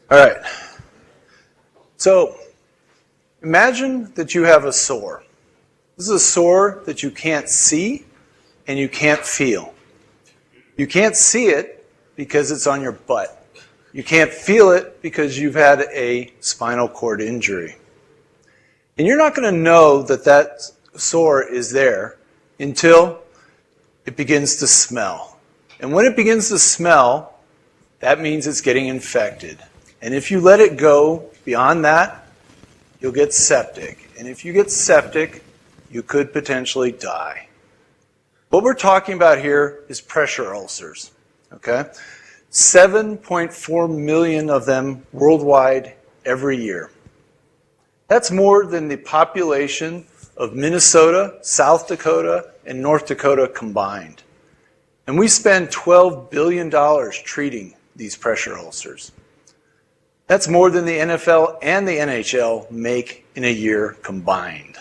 All right. So imagine that you have a sore. This is a sore that you can't see and you can't feel. You can't see it because it's on your butt. You can't feel it because you've had a spinal cord injury. And you're not going to know that that sore is there until it begins to smell. And when it begins to smell, that means it's getting infected. And if you let it go beyond that, you'll get septic. And if you get septic, you could potentially die. What we're talking about here is pressure ulcers. Okay? 7.4 million of them worldwide every year. That's more than the population of Minnesota, South Dakota, and North Dakota combined. And we spend $12 billion treating these pressure ulcers. That's more than the NFL and the NHL make in a year combined.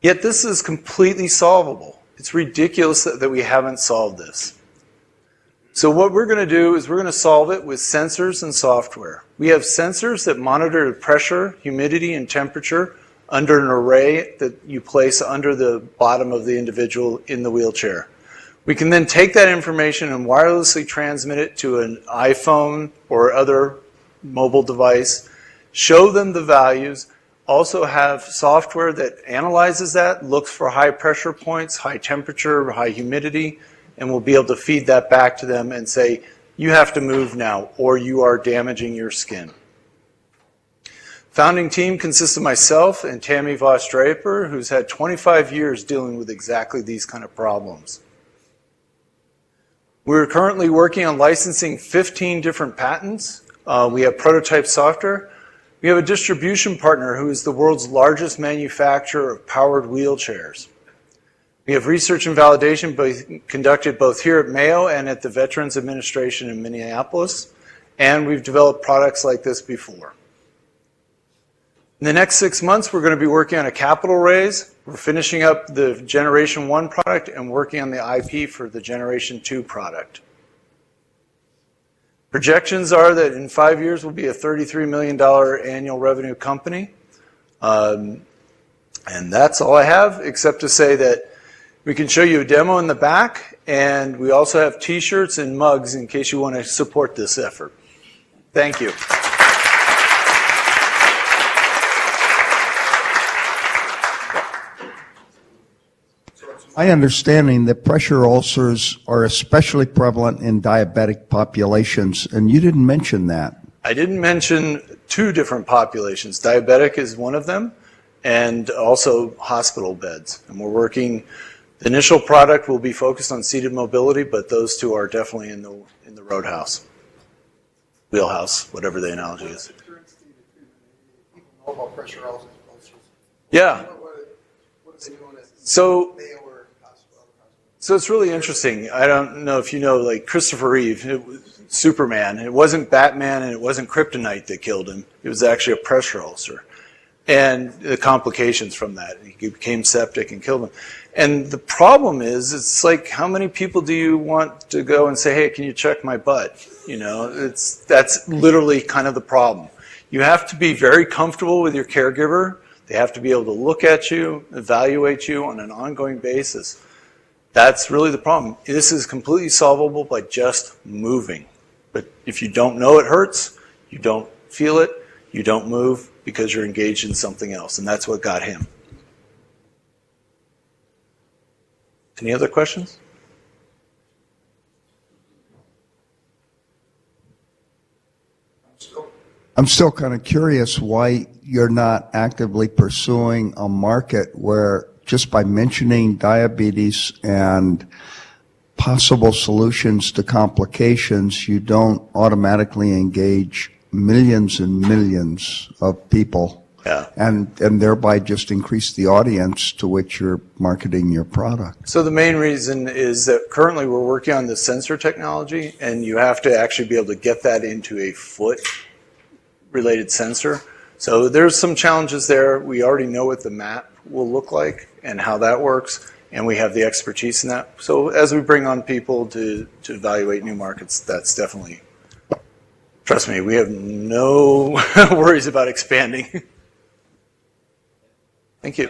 Yet this is completely solvable. It's ridiculous that we haven't solved this. So what we're going to do is we're going to solve it with sensors and software. We have sensors that monitor the pressure, humidity, and temperature under an array that you place under the bottom of the individual in the wheelchair. We can then take that information and wirelessly transmit it to an iPhone or other mobile device, show them the values, also have software that analyzes that, looks for high pressure points, high temperature, high humidity, and we'll be able to feed that back to them and say, you have to move now or you are damaging your skin. Founding team consists of myself and Tammy Voss-Draper, who's had 25 years dealing with exactly these kind of problems. We're currently working on licensing 15 different patents. We have prototype software. We have a distribution partner who is the world's largest manufacturer of powered wheelchairs. We have research and validation conducted both here at Mayo and at the Veterans Administration in Minneapolis, and we've developed products like this before. In the next 6 months, we're going to be working on a capital raise. We're finishing up the Generation 1 product and working on the IP for the Generation 2 product. Projections are that in 5 years, we'll be a $33 million annual revenue company. And that's all I have, except to say that we can show you a demo in the back, and we also have t-shirts and mugs in case you want to support this effort. Thank you. My understanding that pressure ulcers are especially prevalent in diabetic populations, and you didn't mention that. I didn't mention two different populations. Diabetic is one of them, and also hospital beds. And we're working, the initial product will be focused on seated mobility, but those two are definitely in the roadhouse, wheelhouse, whatever the analogy is. People know about pressure ulcers. Yeah. What is it known as? So it's really interesting. I don't know if you know, like Christopher Reeve, Superman. It wasn't Batman and it wasn't kryptonite that killed him. It was actually a pressure ulcer. And the complications from that. He became septic and killed him. And the problem is, it's like, how many people do you want to go and say, hey, can you check my butt? You know, that's literally kind of the problem. You have to be very comfortable with your caregiver. They have to be able to look at you, evaluate you on an ongoing basis. That's really the problem. This is completely solvable by just moving. But if you don't know it hurts, you don't feel it, you don't move because you're engaged in something else. And that's what got him. Any other questions? I'm still kind of curious why you're not actively pursuing a market where just by mentioning diabetes and possible solutions to complications, you don't automatically engage millions and millions of people, and thereby just increase the audience to which you're marketing your product. So the main reason is that currently we're working on the sensor technology, and you have to actually be able to get that into a foot-related sensor. So there's some challenges there. We already know what the map will look like and how that works, and we have the expertise in that. So as we bring on people to evaluate new markets, that's definitely Trust me, we have no worries about expanding. Thank you.